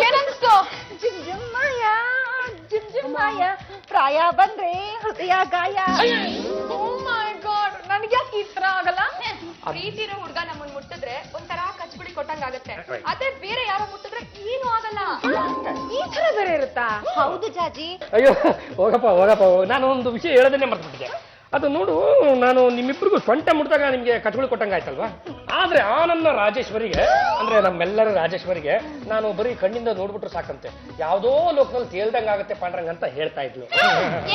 Speaker 5: ಏನನ್ಸ್ತು?
Speaker 2: ಜಿಮ್ ಜಿಮ್ ಮಾಯ, ಜಿಮ್ ಜಿಮ್ ಮಾಯ, ಪ್ರಾಯ ಬಂದ್ರೆ ಹೃದಯ ಗಾಯ.
Speaker 5: Oh my God, ನನಗೆ ಯಾಕೆ ಈ ತರ ಆಗಲ್ಲ?
Speaker 2: ಪ್ರೀತಿ ಇರೋ ಹುಡ್ಗ ನಮ್ಮನ್ ಮುಟ್ಟಿದ್ರೆ ಒಂಥರ ಕಚ್ಗುಳಿ ಕೊಟ್ಟಂಗ ಆಗತ್ತೆ, ಅದೇ ಬೇರೆ ಯಾರೋ ಮುಟ್ಟಿದ್ರೆ ಏನು ಆಗಲ್ಲ.
Speaker 5: ಈ ತರ ಬೇರೆ ಇರುತ್ತಾ?
Speaker 2: ಹೌದು ಜಾಜಿ.
Speaker 3: ಅಯ್ಯೋ ಹೋಗಪ್ಪ ಹೋಗಪ್ಪ, ನಾನು ಒಂದು ವಿಷಯ ಹೇಳೋದನ್ನೇ ಮರ್ತ್ಬಿಟ್ಟಿದ್ದೆ. ಅದು ನೋಡು, ನಾನು ನಿಮ್ಮಿಬ್ಬರಿಗೂ ಸೊಂಟ ಮುಟ್ಟಿದಾಗ ನಿಮ್ಗೆ ಕಟ್ಗಳು ಕೊಟ್ಟಂಗಾಯ್ತಲ್ವಾ? ಆದ್ರೆ ಆ ನನ್ನ ರಾಜೇಶ್ವರಿಗೆ, ಅಂದ್ರೆ ನಮ್ಮೆಲ್ಲರ ರಾಜೇಶ್ವರಿಗೆ, ನಾನು ಬರೀ ಕಣ್ಣಿಂದ ನೋಡ್ಬಿಟ್ರು ಸಾಕಂತೆ ಯಾವ್ದೋ ಲೋಕದಲ್ಲಿ ತೇಲ್ದಂಗ ಆಗತ್ತೆ ಪಾಂಡ್ರಂಗ ಅಂತ ಹೇಳ್ತಾ ಇದ್ಲು.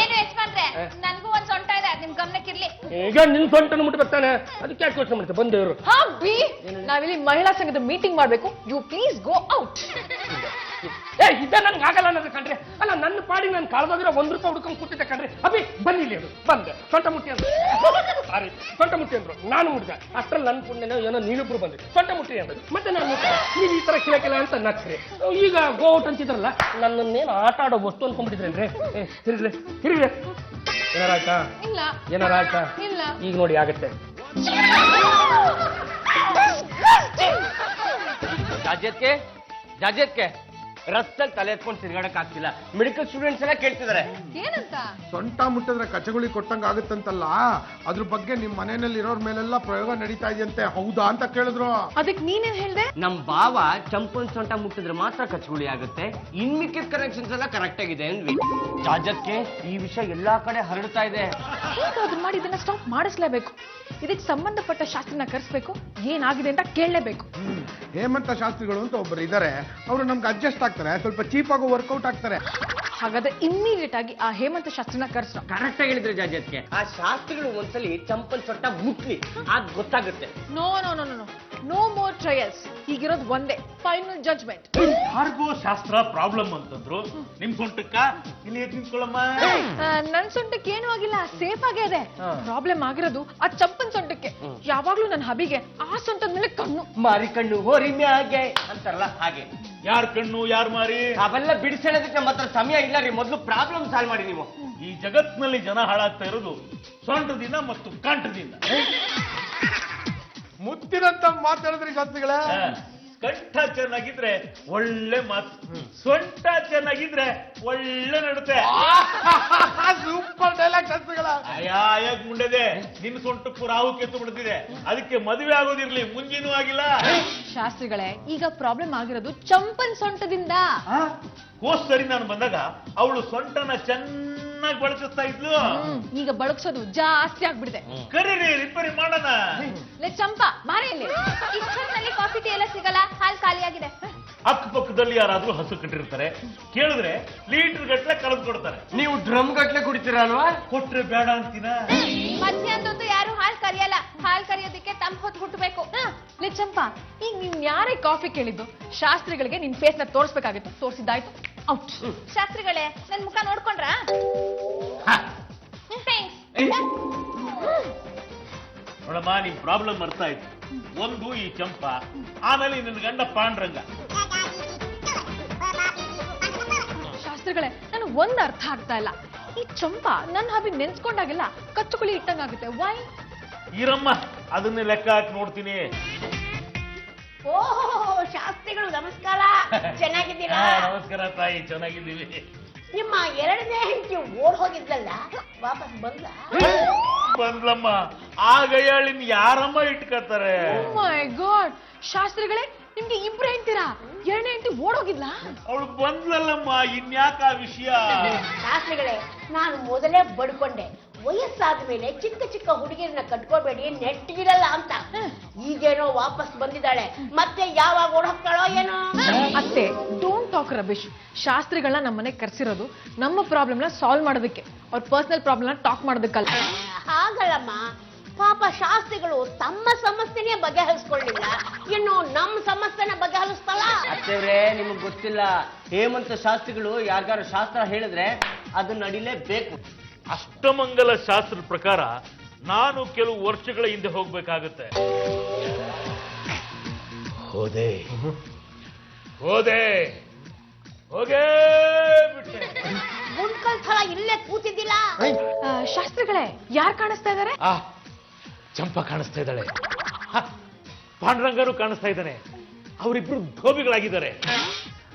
Speaker 2: ಏನು ಯಜಮಾನ್ರೆ, ನನ್ಗೂ ಒಂದ್ ಸೊಂಟ ಇದೆ, ನಿಮ್ ಗಮನಕ್ಕಿರ್ಲಿ.
Speaker 3: ಈಗ ನಿನ್ ಸೊಂಟನ್ನು ಮುಟ್ಬೇಕಾನೆ, ಅದಕ್ಕೆ ಯಾಕೆ ಯೋಚನೆ ಮಾಡ್ತೆ ಬಂದೇವ್ರು.
Speaker 5: ಹಾ ಬಿ, ನಾವಿಲ್ಲಿ ಮಹಿಳಾ ಸಂಘದ ಮೀಟಿಂಗ್ ಮಾಡ್ಬೇಕು. You please go out.
Speaker 3: ಇದ ನನ್ಗೆ ಆಗಲ್ಲ ಅನ್ನೋದು ಕಣ್ರಿ. ಅಲ್ಲ, ನನ್ನ ಪಾಡಿ ನಾನು ಕಾಳದೋಗಿರೋ ₹1 ಹುಡ್ಕೊಂಡು ಕೂತಿದ್ದೆ ಕಣ್ರಿ. ಅಭಿ ಬನ್ನಿ ಇಲ್ಲಿ, ಅದು ಬಂದೆ, ಸೊಂಟ ಮುಟ್ಟಿ ಅಂದ್ರು. ಸಾರಿ, ಸೊಂಟ ಮುಟ್ಟಿ ಅಂದ್ರು, ನಾನು ಮುಟ್ದೆ. ಅಷ್ಟ್ರಲ್ಲಿ ನನ್ನ ಪುಣ್ಯನೋ ಏನೋ ನೀವಿಬ್ರು ಬಂದ್ರಿ, ಸೊಂಟ ಮುಟ್ಟಿ ಅಂದ್ರು. ಮತ್ತೆ ನಾನು ಮುಟ್ಟ, ನೀವು ಈ ತರ ಕಿಲ ಅಂತ ನಕ್ರಿ. ಈಗ ಗೋ ಔಟ್ ಅಂತಿದ್ರಲ್ಲ, ನನ್ನನ್ನೇನು ಆಟ ಆಡೋ ವಸ್ತು ಅನ್ಕೊಂಡ್ಬಿಟ್ಟಿದ್ರೇನ್ರಿ? ತಿರುಗ್ಲಿ ತಿರುಗ್ಲಿ. ಏನಾರಾಯ್ತಾ?
Speaker 5: ಇಲ್ಲ.
Speaker 3: ಏನಾರಾಯ್ತಾ?
Speaker 5: ಇಲ್ಲ.
Speaker 3: ಈಗ ನೋಡಿ ಆಗತ್ತೆ.
Speaker 6: ಜಾಜತ್ಗೆ ರಸ್ತೆಯಲ್ಲಿ ತಲೆ ಎತ್ಕೊಂಡು ತಿರ್ಗಾಡಕ್ ಆಗ್ತಿಲ್ಲ. ಮೆಡಿಕಲ್ ಸ್ಟೂಡೆಂಟ್ಸ್ ಎಲ್ಲ ಕೇಳ್ತಿದ್ದಾರೆ.
Speaker 5: ಏನಂತ?
Speaker 1: ಸೊಂಟ ಮುಟ್ಟಿದ್ರೆ ಕಚಗುಳಿ ಕೊಟ್ಟಂಗ ಆಗುತ್ತಂತಲ್ಲ, ಅದ್ರ ಬಗ್ಗೆ ನಿಮ್ ಮನೆಯಲ್ಲಿ ಇರೋರ್ ಮೇಲೆಲ್ಲ ಪ್ರಯೋಗ ನಡೀತಾ ಇದೆಯಂತೆ, ಹೌದಾ ಅಂತ ಕೇಳಿದ್ರು.
Speaker 5: ಅದಕ್ ನೀನೇನ್ ಹೇಳ್ದೆ?
Speaker 6: ನಮ್ ಬಾವ ಚಂಪನ್ ಸೊಂಟ ಮುಟ್ಟಿದ್ರೆ ಮಾತ್ರ ಕಚ್ಗುಳಿ ಆಗುತ್ತೆ, ಇನ್ಮಿಕ್ಕಿದ ಕನೆಕ್ಷನ್ಸ್ ಎಲ್ಲ ಕರೆಕ್ಟ್ ಆಗಿದೆ ಅಂದ್ವಿ. ಜಾಜತ್ಗೆ ಈ ವಿಷಯ ಎಲ್ಲಾ ಕಡೆ ಹರಡ್ತಾ ಇದೆ.
Speaker 5: ಅದನ್ನ ಮಾಡಿ ಇದನ್ನ ಸ್ಟಾಪ್ ಮಾಡಿಸ್ಲೇಬೇಕು. ಇದಕ್ಕೆ ಸಂಬಂಧಪಟ್ಟ ಶಾಸ್ತ್ರನ ಕರೆಸ್ಬೇಕು, ಏನಾಗಿದೆ ಅಂತ ಕೇಳಲೇಬೇಕು.
Speaker 1: ಹೇಮಂತ ಶಾಸ್ತ್ರಿಗಳು ಅಂತ ಒಬ್ಬರು ಇದ್ದಾರೆ, ಅವರು ನಮ್ಗೆ ಅಡ್ಜಸ್ಟ್ ಆಗ್ತಾರೆ, ಸ್ವಲ್ಪ ಚೀಪ್ ಆಗೋ ವರ್ಕೌಟ್ ಆಗ್ತಾರೆ.
Speaker 5: ಹಾಗಾದ್ರೆ ಇಮ್ಮಿಡಿಯೇಟ್ ಆಗಿ ಆ ಹೇಮಂತ ಶಾಸ್ತ್ರನ ಕರೆಸೋ.
Speaker 6: ಕರೆಕ್ಟ್ ಆಗಿ ಹೇಳಿದ್ರೆ ಜಾಜತ್ಗೆ, ಆ ಶಾಸ್ತ್ರಿಗಳು ಒಂದ್ಸಲಿ ಚಂಪನ್ ಸೊಂಟ ಮುಟ್ಲಿ, ಆಗ ಗೊತ್ತಾಗುತ್ತೆ.
Speaker 5: No no no no no more trials. ಈಗಿರೋದು ಒಂದೇ ಫೈನಲ್ ಜಡ್ಜ್ಮೆಂಟ್.
Speaker 7: ಯಾರಿಗೋ ಶಾಸ್ತ್ರ ಪ್ರಾಬ್ಲಮ್ ಅಂತಂದ್ರು, ನಿಮ್ ಸೊಂಟಕ್ಕ ಇಲ್ಲಿ ಎದ್ದು ನಿಂತ್ಕೊಳ್ಳಮ್ಮ.
Speaker 5: ನನ್ ಸೊಂಟಕ್ಕೆ ಏನೂ ಆಗಿಲ್ಲ, ಸೇಫ್ ಆಗೇ ಇದೆ. ಪ್ರಾಬ್ಲಮ್ ಆಗಿರೋದು ಆ ಚಂಪನ್ ಸೊಂಟಕ್ಕೆ. ಯಾವಾಗ್ಲೂ ನನ್ನ ಹಬಿಗೆ ಆ ಸೊಂಟದ ಮೇಲೆ ಕಣ್ಣು.
Speaker 6: ಮಾರಿ ಕಣ್ಣು ಹೋರಿ ಮ್ಯಾಗೆ ಅಂತಾರಲ್ಲ ಹಾಗೆ.
Speaker 7: ಯಾರ್ ಕಣ್ಣು ಯಾರ್ ಮಾರಿ
Speaker 6: ಅವೆಲ್ಲ ಬಿಡಿಸೋದಕ್ಕೆ ನಮ್ಮ ಹತ್ರ ಸಮಯ ಇಲ್ಲ ರೀ. ಮೊದಲು ಪ್ರಾಬ್ಲಮ್ ಸಾಲ್ವ್ ಮಾಡಿ ನೀವು.
Speaker 7: ಈ ಜಗತ್ನಲ್ಲಿ ಜನ ಹಾಳಾಗ್ತಾ ಇರೋದು ಸೊಂಟದಿಂದ ಮತ್ತು ಕಂಠದಿಂದ.
Speaker 1: ಮುತ್ತಿನಂತ ಮಾತಾಡಿದ್ರಿ ಶಾಸ್ತ್ರಿಗಳೇ.
Speaker 7: ಕಂಠ ಚೆನ್ನಾಗಿದ್ರೆ ಒಳ್ಳೆ ಮಾತು, ಸೊಂಟ ಚೆನ್ನಾಗಿದ್ರೆ ಒಳ್ಳೆ ನಡುತ್ತೆ.
Speaker 1: ಸೂಪರ್ ಡೈಲಾಗ್ ಶಾಸ್ತ್ರಿಗಳ.
Speaker 7: ಆಯಾಗ ಮುಂಡೆದೆ, ನಿನ್ ಸೊಂಟಕ್ಕೂ ರಾಹು ಕೆತ್ತು ಬಿಡ್ತಿದೆ, ಅದಕ್ಕೆ ಮದುವೆ ಆಗೋದಿರ್ಲಿ, ಮುಂಜಿನೂ ಆಗಿಲ್ಲ.
Speaker 5: ಶಾಸ್ತ್ರಿಗಳೇ, ಈಗ ಪ್ರಾಬ್ಲಮ್ ಆಗಿರೋದು ಚಂಪನ್ ಸೊಂಟದಿಂದ.
Speaker 7: ಹೋದ್ ಸರಿ ನಾನು ಬಂದಾಗ ಅವಳು ಸೊಂಟನ ಚೆನ್ನಾಗಿ ಬಳಸಿಸ್ತಾ ಇದ್ಲು.
Speaker 5: ಈಗ ಬಳಸೋದು ಜಾಸ್ತಿ ಆಗ್ಬಿಡಿದೆ.
Speaker 7: ಕರೀರಿ, ರಿಪೇರಿ ಮಾಡೋಣ.
Speaker 5: ಲೇ ಚಂಪಾ, ಬಾರೆ ಇಲ್ಲಿ.
Speaker 2: ಇಷ್ಟೊತ್ತಿನಲ್ಲಿ ಕಾಫಿ ಟೀ ಎಲ್ಲ ಸಿಗಲ್ಲ, ಹಾಲ್ ಖಾಲಿಯಾಗಿದೆ.
Speaker 7: ಅಕ್ಕಪಕ್ಕದಲ್ಲಿ ಯಾರಾದ್ರೂ ಹಸು ಕಟ್ಟಿರ್ತಾರೆ, ಕೇಳಿದ್ರೆ ಲೀಟರ್ ಗಟ್ಲೆ ಕಳೆದು ಕೊಡ್ತಾರೆ.
Speaker 6: ನೀವು ಡ್ರಮ್ ಗಟ್ಲೆ ಕುಡಿತೀರ ಅಲ್ವಾ?
Speaker 7: ಕೊಟ್ರೆ ಬೇಡ ಅಂತೀನ.
Speaker 2: ಮಧ್ಯಾಹ್ನದೊತ್ತು ಯಾರು ಹಾಲ್ ಕರಿಯಲ್ಲ, ಹಾಲ್ ಕರಿಯೋದಕ್ಕೆ ತಂಪು ಹೊತ್ತು ಹುಟ್ಟಬೇಕು.
Speaker 5: ಲೇ ಚಂಪಾ, ಈಗ ನೀನ್ ಯಾರೇ ಕಾಫಿ ಕೇಳಿದ್ದು? ಶಾಸ್ತ್ರಿಗಳಿಗೆ ನಿನ್ ಫೇಸ್ ನ ತೋರಿಸ್ಬೇಕಾಗಿತ್ತು, ತೋರಿಸಿದ್ದಾಯ್ತು, ಔಟ್.
Speaker 2: ಶಾಸ್ತ್ರಿಗಳೇ, ನನ್ ಮುಖ ನೋಡ್ಕೊಂಡ್ರಾ?
Speaker 7: ನೋಡಮ್ಮ, ನಿಮ್ ಪ್ರಾಬ್ಲಮ್ ಅರ್ಥ ಆಯ್ತು. ಒಂದು ಈ ಚಂಪಾ, ಆಮೇಲೆ ನಿನ್ನ ಗಂಡ ಪಾಂಡ್ರಂಗ.
Speaker 5: ಶಾಸ್ತ್ರಿಗಳೇ, ನಾನು ಒಂದ್ ಅರ್ಥ ಆಗ್ತಾ ಇಲ್ಲ. ಈ ಚಂಪಾ ನನ್ನ ಹಬಿ ನೆನ್ಸ್ಕೊಂಡಾಗೆಲ್ಲ ಕಚ್ಚುಕುಳಿ ಇಟ್ಟಂಗಾಗುತ್ತೆ. ವೈ?
Speaker 7: ಈರಮ್ಮ, ಅದನ್ನೇ ಲೆಕ್ಕ ಹಾಕಿ ನೋಡ್ತೀನಿ.
Speaker 4: ಓಹೋ, ಶಾಸ್ತ್ರಿಗಳು ನಮಸ್ಕಾರ. ಚೆನ್ನಾಗಿದ್ದೀರಾ?
Speaker 7: ನಮಸ್ಕಾರ ತಾಯಿ, ಚೆನ್ನಾಗಿದ್ದೀವಿ.
Speaker 4: ನಿಮ್ಮ ಎರಡನೇ ಹೆಂಡತಿ ಓಡ್ ಹೋಗಿದ್ದಲ್ಲ, ವಾಪಸ್ ಬಂದ?
Speaker 7: ಬಂದ್ಲಮ್ಮ. ಆಗ ಹೇಳಿ ಯಾರಮ್ಮ ಇಟ್ಕೊತಾರೆ?
Speaker 5: ಓ ಮೈ ಗಾಡ್, ಶಾಸ್ತ್ರಿಗಳೇ, ನಿಮ್ಗೆ ಇಬ್ರು ಹೇಳ್ತೀರಾ? ಎರಡನೇ ಹೆಂಡತಿ ಓಡೋಗಿದ್ಲಾ?
Speaker 7: ಅವಳು ಬಂದ್ಲಲ್ಲಮ್ಮ, ಇನ್ಯಾಕ ಆ ವಿಷಯ?
Speaker 4: ಶಾಸ್ತ್ರಿಗಳೇ, ನಾನು ಮೊದಲೇ ಬಡ್ಕೊಂಡೆ, ವಯಸ್ಸಾದ ಮೇಲೆ ಚಿಕ್ಕ ಚಿಕ್ಕ ಹುಡುಗಿರನ್ನ ಕಟ್ಕೋಬೇಡಿ ನೆಟ್ಟಿಗಿರಲ್ಲ ಅಂತ. ಈಗೇನೋ ವಾಪಸ್ ಬಂದಿದ್ದಾಳೆ, ಮತ್ತೆ ಯಾವಾಗ ಓಡ್ ಹೋಗ್ತಾಳೋ ಏನೋ.
Speaker 5: ಅತ್ತೆ ಡೋಂಟ್ ಟಾಕ್ ರಬಿಶ್. ಶಾಸ್ತ್ರಿಗಳನ್ನ ನಮ್ಮನೆ ಕರ್ಸಿರೋದು ನಮ್ಮ ಪ್ರಾಬ್ಲಮ್ನ ಸಾಲ್ವ್ ಮಾಡೋದಕ್ಕೆ, ಅವ್ರ ಪರ್ಸನಲ್ ಪ್ರಾಬ್ಲಮ್ನ ಟಾಕ್ ಮಾಡೋದಕ್ಕಲ್ಲ.
Speaker 4: ಹಾಗಲ್ಲಮ್ಮ, ಪಾಪ ಶಾಸ್ತ್ರಿಗಳು ತಮ್ಮ ಸಮಸ್ಯೆನೇ ಬಗೆಹರಿಸ್ಕೊಳ್ಳಿಲ್ಲ, ಇನ್ನು ನಮ್ಮ ಸಮಸ್ಯೆನ ಬಗೆಹರಿಸ್ತಾಳ.
Speaker 6: ಅಷ್ಟೇವ್ರೆ ನಿಮಗ್ ಗೊತ್ತಿಲ್ಲ, ಹೇಮಂತ ಶಾಸ್ತ್ರಿಗಳು ಯಾರಿಗಾರು ಶಾಸ್ತ್ರ ಹೇಳಿದ್ರೆ ಅದು ನಡಿಲೇಬೇಕು.
Speaker 7: ಅಷ್ಟಮಂಗಲ ಶಾಸ್ತ್ರದ ಪ್ರಕಾರ ನಾನು ಕೆಲವು ವರ್ಷಗಳ ಹಿಂದೆ ಹೋಗ್ಬೇಕಾಗುತ್ತೆ. ಹೋದೆ ಹೋದೆ ಹೋಗೇ ಬಿಟ್ಟೆ.
Speaker 4: ಗುಂಡ್ಕಲ್ ಥರ ಇಲ್ಲೇ ಕೂತಿದ್ದಿಲ್ಲ.
Speaker 5: ಶಾಸ್ತ್ರಿಗಳೇ ಯಾರು ಕಾಣಿಸ್ತಾ ಇದಾರೆ?
Speaker 7: ಚಂಪಾ ಕಾಣಿಸ್ತಾ ಇದ್ದಾಳೆ, ಪಾಂಡುರಂಗರು ಕಾಣಿಸ್ತಾ ಇದ್ದಾನೆ. ಅವರಿಬ್ರು ಧೋಬಿಗಳಾಗಿದ್ದಾರೆ.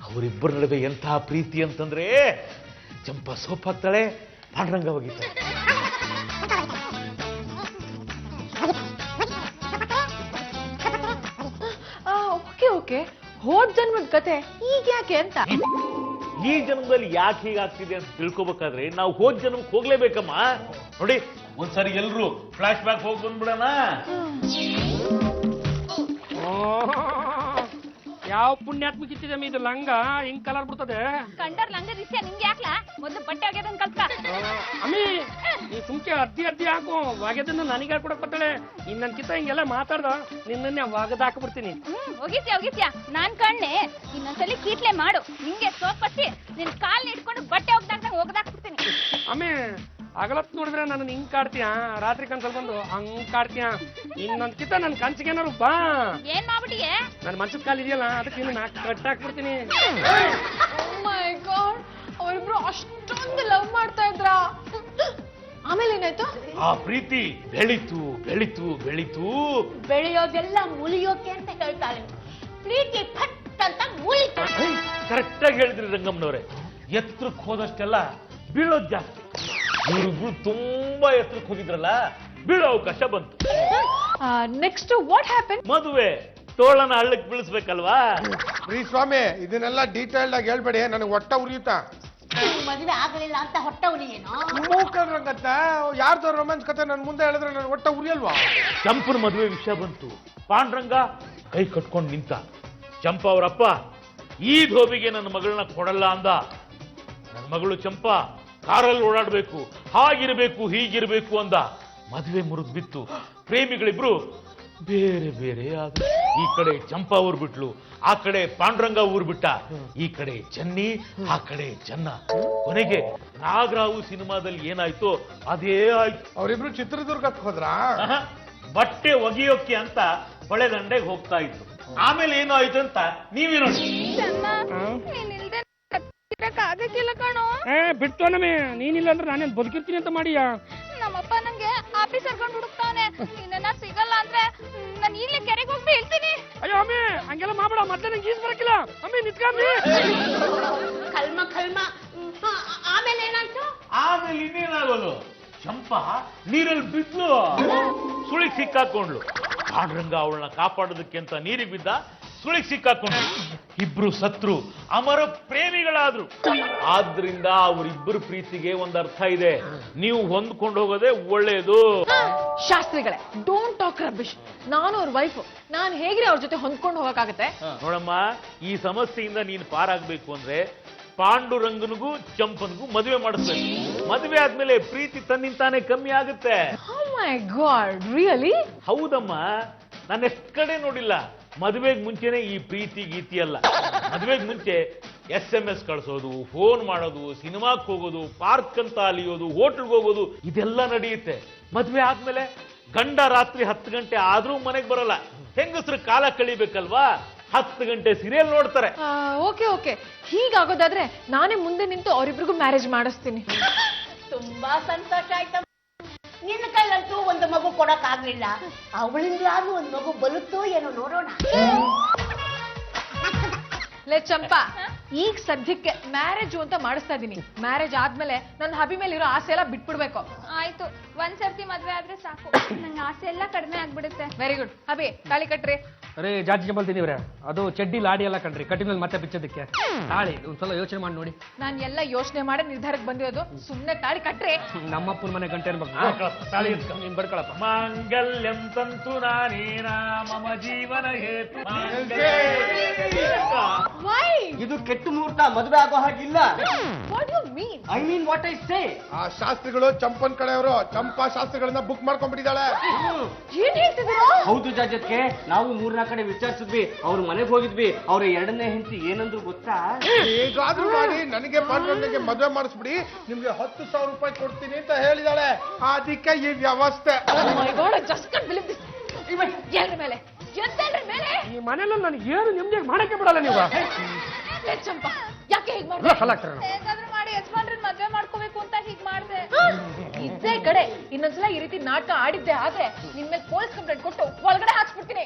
Speaker 7: ಅವರಿಬ್ಬರ ನಡುವೆ ಎಂತಹ ಪ್ರೀತಿ ಅಂತಂದ್ರೆ ಚಂಪಾ ಸೋಪ್ ಹಾಕ್ತಾಳೆ, ಪಾಂಡುರಂಗ ಹೋಗಿದ್ದಾಳೆ.
Speaker 5: ಓಕೆ ಓಕೆ, ಹೋದ್ ಜನ್ಮದ ಕತೆ ಈಗ ಯಾಕೆ ಅಂತ.
Speaker 7: ಈ ಜನ್ಮದಲ್ಲಿ ಯಾಕೆ ಹೀಗಾಗ್ತಿದೆ ಅಂತ ತಿಳ್ಕೊಬೇಕಾದ್ರೆ ನಾವು ಹೋದ್ ಜನ್ಮಕ್ಕೆ ಹೋಗ್ಲೇಬೇಕಮ್ಮ. ನೋಡಿ ಒಂದ್ಸರಿ ಎಲ್ರು ಫ್ಲಾಶ್ ಬ್ಯಾಕ್ ಹೋಗಿ ಬಂದ್ಬಿಡೋಣ.
Speaker 3: ಯಾವ ಪುಣ್ಯಾತ್ಮಕ ಇಟ್ಟಿದೆ ಇದು ಲಂಗ ಹಿಂಗ್ ಕಲರ್ ಬಿಡ್ತದೆ.
Speaker 2: ಕಂಡರ್ ಲಂಗ ದಿಸ್ಯ ನಿಂಗೆ ಯಾಕ್ಲಾ? ಮೊದ್ಲು ಬಟ್ಟೆ ಒಗೆದನ್ ಕಲ್ತ್ಕ.
Speaker 3: ಅಮ್ಮಿ ನೀ ಸುಮ್ಕೆ ಅರ್ಧಿ ಹಾಕು, ಒಗೆದನ್ನ ನನಗೆ ಹೇಳ್ಕೊಡಕ್ ಬರ್ತಾಳೆ. ಇನ್ನನ್ಕಿಂತ ಹಿಂಗೆಲ್ಲ ಮಾತಾಡ್ದ ನಿನ್ನೆ ಒಗದ್ ಹಾಕ್ಬಿಡ್ತೀನಿ.
Speaker 2: ಒಗಿಸ್ಯ ನಾನ್ ಕಣ್ಣೆ. ಇನ್ನೊಂದ್ಸಲಿ ಕೀಟ್ಲೆ ಮಾಡು, ನಿಂಗೆ ಸೋಪ್ ಹಚ್ಚಿ ನಿನ್ ಕಾಲ್ ಇಟ್ಕೊಂಡು ಬಟ್ಟೆ ಒಗ್ದಾಕ್ಬಿಡ್ತೀನಿ.
Speaker 3: ಅಮ್ಮಿ ಅಗಲತ್ ನೋಡಿದ್ರೆ ನನ್ನ ಹಿಂಗ್ ಕಾಡ್ತೀಯ, ರಾತ್ರಿ ಕನ್ಸಲ್ ಬಂದು ಹಂಗ್ ಕಾಡ್ತೀಯ. ಇನ್ನೊಂದ್ಕಿಂತ ನನ್ ಕನ್ಸಿಗೆ ಏನಾರು ಬಾ.
Speaker 2: ಏನ್ ಮಾಡ್ಬಿಟ್ಟಿಗೆ?
Speaker 3: ನನ್ ಮನ್ಸದ ಕಾಲ್ ಇದೆಯಲ್ಲ ಅದಕ್ಕೆ ಇನ್ನು ಕಟ್ಟಾಕ್ಬಿಡ್ತೀನಿ.
Speaker 5: ಮೈ ಗಾಡ್, ಅವರಿಬ್ರು ಅಷ್ಟೊಂದು ಲವ್ ಮಾಡ್ತಾ ಇದ್ರಾ? ಆಮೇಲೆ ಏನಾಯ್ತು?
Speaker 7: ಆ ಪ್ರೀತಿ ಬೆಳೀತು ಬೆಳೀತು ಬೆಳೀತು.
Speaker 4: ಬೆಳೆಯೋದೆಲ್ಲ ಮುಳಿಯೋಕೆ ಅಂತ ಹೇಳ್ತಾಳೆ. ಪ್ರೀತಿ ಫಟ್ ಅಂತ ಮುಳಿತು.
Speaker 7: ಕರೆಕ್ಟ್ ಆಗಿ ಹೇಳಿದ್ರಿ ರಂಗಮ್ಮನವ್ರೆ. ಎತ್ತರಕ್ಕೆ ಹೋದಷ್ಟೆಲ್ಲ ಬೀಳೋದ್ ಜಾಸ್ತಿ. ಇವ್ರಿಬ್ರು ತುಂಬಾ ಎತ್ತರಕ್ಕೆ ಹೋಗಿದ್ರಲ್ಲ, ಬೀಳೋ ಅವಕಾಶ ಬಂತು.
Speaker 5: Next what happen?
Speaker 7: ಮದುವೆ ತೋಳನ ಹಳ್ಳಕ್ಕೆ ಬೀಳಿಸ್ಬೇಕಲ್ವಾ?
Speaker 1: ಪ್ರೀ ಸ್ವಾಮಿ, ಇದನ್ನೆಲ್ಲ ಡೀಟೇಲ್ಡ್ ಆಗಿ ಹೇಳ್ಬೇಡಿ, ನನಗೆ ಹೊಟ್ಟೆ ಉರಿಯುತ್ತಾ.
Speaker 4: ಮದುವೆ ಆಗಲಿಲ್ಲ ಅಂತ ಹೊಟ್ಟೆ ಉರಿ ಏನೋ.
Speaker 1: ಮೂಕಲ್ರಂಗತ್ತ ಯಾರ್ದೋ ರೊಮ್ಯಾನ್ಸ್ ಕತೆ ನನ್ ಮುಂದೆ ಹೇಳಿದ್ರೆ ನನ್ ಹೊಟ್ಟೆ ಉರಿಯಲ್ವಾ?
Speaker 7: ಚಂಪನ ಮದುವೆ ವಿಷಯ ಬಂತು. ಪಾಂಡುರಂಗ ಕೈ ಕಟ್ಕೊಂಡು ನಿಂತ. ಚಂಪ ಅವರಪ್ಪ ಈ ಧೋಬಿಗೆ ನನ್ನ ಮಗಳನ್ನ ಕೊಡಲ್ಲ ಅಂದ. ನನ್ನ ಮಗಳು ಚಂಪಾ ಕಾರಲ್ಲಿ ಓಡಾಡ್ಬೇಕು, ಹಾಗಿರ್ಬೇಕು ಹೀಗಿರ್ಬೇಕು ಅಂದ. ಮದುವೆ ಮುರಿದು ಬಿತ್ತು. ಪ್ರೇಮಿಗಳಿಬ್ರು ಬೇರೆ ಬೇರೆ ಆದ್ರು. ಈ ಕಡೆ ಚಂಪಾ ಊರ್ ಬಿಟ್ಲು, ಆ ಕಡೆ ಪಾಂಡುರಂಗ ಊರ್ ಬಿಟ್ಟ. ಈ ಕಡೆ ಚೆನ್ನಿ, ಆ ಕಡೆ ಚೆನ್ನ. ಕೊನೆಗೆ ನಾಗರಾವು ಸಿನಿಮಾದಲ್ಲಿ ಏನಾಯ್ತೋ ಅದೇ ಆಯ್ತು.
Speaker 1: ಅವರಿಬ್ರು ಚಿತ್ರದುರ್ಗಕ್ಕೆ ಹೋದ್ರಾ?
Speaker 7: ಬಟ್ಟೆ ಒಗೆಯೋಕೆ ಅಂತ ಹೊಳೆದಂಡೆಗೆ ಹೋಗ್ತಾ ಇದ್ರು. ಆಮೇಲೆ ಏನು ಆಯ್ತು ಅಂತ ನೀವೇ ನೋಡಿ.
Speaker 2: ನೀನಿಲ್ದೆ ಆಗಕ್ಕಿಲ್ಲ ಕಣೋ.
Speaker 3: ಬಿಡ್ತು ನಮ್ಮಿ, ನೀನಿಲ್ಲ ಅಂದ್ರೆ ನಾನೇನ್ ಬದುಕಿರ್ತೀನಿ ಅಂತ ಮಾಡಿಯಾ?
Speaker 2: ನಮ್ಮಪ್ಪ ನಂಗೆ ಆಫೀಸ್ ಕರ್ಕೊಂಡು ಹುಡುಕ್ತಾವನೆ. ನಿನ್ನ ಸಿಗಲ್ಲ ಅಂದ್ರೆ ನಾನು ಈಗಲೇ ಕೆರೆಗೆ ಹೋಗಿ ಹೇಳ್ತೀನಿ.
Speaker 3: ಅಯ್ಯೋ ಅಮ್ಮಿ ಹಂಗೆಲ್ಲ ಮಾಡ್ಬೇಡ, ಮೊದ್ಲೇ ನಂಗೆ ಈಜ್ ಬರಕಿಲ್ಲ. ಅಮ್ಮಿ ನಿತ್ಕಮ್ಮಿ.
Speaker 4: ಕಲ್ಮ ಕಲ್ಮ. ಆಮೇಲೆ ಏನಾಯ್ತು?
Speaker 7: ಆಮೇಲೆ ಇನ್ನೇನಾಗೋದು? ಚಂಪಾ ನೀರಲ್ಲಿ ಬಿದ್ಲು, ಸುಳಿಗೆ ಸಿಕ್ಕಾಕೊಂಡ್ಲು. ಪಾಂಡುರಂಗ ಅವಳನ್ನ ಕಾಪಾಡೋದಕ್ಕೆ ಅಂತ ನೀರಿಗೆ ಬಿದ್ದ, ಸುಳಿಗೆ ಸಿಕ್ಕಾಕೊಂಡ್ಲು. ಇಬ್ರು ಸತ್ರು, ಅಮರ ಪ್ರೇಮಿಗಳಾದ್ರು. ಆದ್ರಿಂದ ಅವರಿಬ್ಬರು ಪ್ರೀತಿಗೆ ಒಂದ್ ಅರ್ಥ ಇದೆ. ನೀವು ಹೊಂದ್ಕೊಂಡು ಹೋಗೋದೇ ಒಳ್ಳೇದು.
Speaker 5: ಶಾಸ್ತ್ರಿಗಳೇ ಡೋಂಟ್ ಟಾಕ್ ರಬಿಶ್. ನಾನು ಅವ್ರ ವೈಫ್, ನಾನು ಹೇಗ್ರಿ ಅವ್ರ ಜೊತೆ ಹೊಂದ್ಕೊಂಡು ಹೋಗಕ್ಕಾಗತ್ತೆ?
Speaker 7: ನೋಡಮ್ಮ, ಈ ಸಮಸ್ಯೆಯಿಂದ ನೀನು ಪಾರಾಗ್ಬೇಕು ಅಂದ್ರೆ ಪಾಂಡುರಂಗನಿಗೂ ಚಂಪನ್ಗೂ ಮದುವೆ ಮಾಡಿಸ್ಬೇಕು. ಮದುವೆ ಆದ್ಮೇಲೆ ಪ್ರೀತಿ ತನ್ನಿಂತಾನೆ ಕಮ್ಮಿ ಆಗುತ್ತೆ.
Speaker 5: ಓ ಮೈ ಗಾಡ್, ರಿಯಲಿ?
Speaker 7: ಹೌದಮ್ಮ, ನಾನು ಎಷ್ಟ್ ಕಡೆ ನೋಡಿಲ್ಲ. ಮದುವೆಗೆ ಮುಂಚೆನೆ ಈ ಪ್ರೀತಿ ಗೀತಿ ಅಲ್ಲ. ಮದುವೆಗೆ ಮುಂಚೆ SMS ಕಳಿಸೋದು, ಫೋನ್ ಮಾಡೋದು, ಸಿನಿಮಾಕ್ಕೆ ಹೋಗೋದು, ಪಾರ್ಕ್ ಅಂತ ಅಲಿಯೋದು, ಹೋಟ್ಲ್ಗೆ ಹೋಗೋದು, ಇದೆಲ್ಲ ನಡೆಯುತ್ತೆ. ಮದುವೆ ಆದ್ಮೇಲೆ ಗಂಡ ರಾತ್ರಿ 10 ಗಂಟೆ ಆದ್ರೂ ಮನೆಗೆ ಬರಲ್ಲ. ಹೆಂಗಸರು ಕಾಲ ಕಳಿಬೇಕಲ್ವಾ? 10 ಗಂಟೆ ಸೀರಿಯಲ್ ನೋಡ್ತಾರೆ.
Speaker 5: ಓಕೆ ಓಕೆ, ಹೀಗಾಗೋದಾದ್ರೆ ನಾನೇ ಮುಂದೆ ನಿಂತು ಅವರಿಬ್ರಿಗೂ ಮ್ಯಾರೇಜ್ ಮಾಡಿಸ್ತೀನಿ.
Speaker 4: ತುಂಬಾ ಸಂತೋಷ ಆಯ್ತು. ನಿನ್ನ ಕೈಲಂತೂ ಒಂದು ಮಗು ಕೊಡಕ್ ಆಗ್ಲಿಲ್ಲ, ಅವಳಿಂದಲಾದ್ರೂ ಒಂದು ಮಗು ಬರುತ್ತೋ ಏನೋ ನೋಡೋಣ.
Speaker 5: ಲೇ ಚಂಪಾ, ಈಗ ಸದ್ಯಕ್ಕೆ ಮ್ಯಾರೇಜ್ ಅಂತ ಮಾಡಿಸ್ತಾ ಇದೀನಿ. ಮ್ಯಾರೇಜ್ ಆದ್ಮೇಲೆ ನನ್ನ ಹಬಿ ಮೇಲೆ ಇರೋ ಆಸೆ ಎಲ್ಲ ಬಿಟ್ಬಿಡ್ಬೇಕು.
Speaker 2: ಆಯ್ತು, ಒಂದ್ಸರ್ತಿ ಮದ್ವೆ ಆದ್ರೆ ಸಾಕು, ನಂಗೆ ಆಸೆ ಎಲ್ಲ ಕಡಿಮೆ ಆಗ್ಬಿಡುತ್ತೆ.
Speaker 5: Very good. ಹಬಿ ತಾಳಿ ಕಟ್ರಿ.
Speaker 3: ಅರೇ ಜಾತಿ ಚಂಪಲ್ ತಿಂದಿವ್ರೆ, ಅದು ಚಡ್ಡಿ ಲಾಡಿ ಎಲ್ಲ ಕಣ್ರಿ, ಕಟ್ಟಿನಲ್ಲಿ ಮತ್ತೆ ಬಿಚ್ಚೋದಕ್ಕೆ. ತಾಳಿ ಒಂದ್ಸಲ ಯೋಚನೆ ಮಾಡಿ ನೋಡಿ.
Speaker 5: ನಾನ್ ಎಲ್ಲ ಯೋಚನೆ ಮಾಡಿ ನಿರ್ಧಾರಕ್ಕೆ ಬಂದಿರೋದು. ಸುಮ್ನೆ ತಾಳಿ ಕಟ್ರಿ.
Speaker 3: ನಮ್ಮಪ್ಪನ ಮನೆ ಗಂಟೆ ಅನ್ಬೇಕು. ತಾಳಿ ನೀನ್ ಬರ್ಕೊಳಪ್ಪ.
Speaker 7: ಮಾಂಗಲ್ಯಂ ತಂತು ನಾನೇನ ಮಮ ಜೀವನ ಹೇತು
Speaker 5: ವೈ
Speaker 6: ಇದು ಕೆಟ್ಟ ಮುಹೂರ್ತ, ಮದುವೆ ಆಗೋ ಹಾಗಿಲ್ಲ.
Speaker 5: What you mean?
Speaker 6: I mean what I say.
Speaker 1: ಆ ಶಾಸ್ತ್ರಿಗಳು ಚಂಪನ್ ಕಡೆಯವರು ಚಂಪಾ ಶಾಸ್ತ್ರಿಗಳನ್ನ ಬುಕ್ ಮಾಡ್ಕೊಂಡ್ಬಿಟ್ಟಿದ್ದಾಳೆ.
Speaker 5: ಏನ್ ಹೇಳ್ತಿದ್ದೀರಾ?
Speaker 6: ಹೌದು ಜಾಜತ್ಗೆ, ನಾವು 3-4 ಕಡೆ ವಿಚಾರಿಸಿದ್ವಿ, ಅವ್ರ ಮನೆಗೆ ಹೋಗಿದ್ವಿ. ಅವ್ರ 2ನೇ ಹೆಂಡತಿ ಏನಂದ್ರು ಗೊತ್ತಾ?
Speaker 1: ಹೇಗಾದ್ರೂ ಮಾಡಿ ನನಗೆ ಪಾಂಡುರಂಗನಿಗೆ ಮದುವೆ ಮಾಡಿಸ್ಬಿಡಿ, ನಿಮ್ಗೆ 10,000 ರೂಪಾಯಿ ಕೊಡ್ತೀನಿ ಅಂತ ಹೇಳಿದಾಳೆ. ಅದಕ್ಕೆ ಈ ವ್ಯವಸ್ಥೆ.
Speaker 5: Oh my God, I just can't believe this. ಎಲ್ರ ಮೇಲೆ ಎದ್ದೆಲ್ರ ಮೇಲೆ
Speaker 3: ಈ ಮನೆಯಲ್ಲ ನನಗೆ ಏನು ನಿಮ್ಗೆ ಮಾಡಕ್ಕೆ ಬಿಡಲ್ಲ ನೀವು.
Speaker 5: ಲೇ ಚಂಪಾ, ಯಾಕೆ ಹೀಗ್ ಮಾಡ್ದೆ?
Speaker 2: ಹೇಗಾದ್ರೂ ಮಾಡಿ ಯಜಮಾನ್ರನ್ನ ಮದ್ವೆ ಮಾಡ್ಕೋಬೇಕು ಅಂತ ಹೀಗ್ ಮಾಡ್ದೆ.
Speaker 5: ಇದ್ದೇ ಕಡೆ ಇನ್ನೊಂದ್ಸಲ ಈ ರೀತಿ ನಾಟಕ ಆಡಿದ್ದೆ ಆದ್ರೆ ನಿನ್ ಮೇಲೆ ಪೊಲೀಸ್ ಕಂಪ್ಲೇಂಟ್ ಕೊಟ್ಟು ಒಳಗಡೆ ಹಾಕ್ಸ್ಬಿಡ್ತೀನಿ.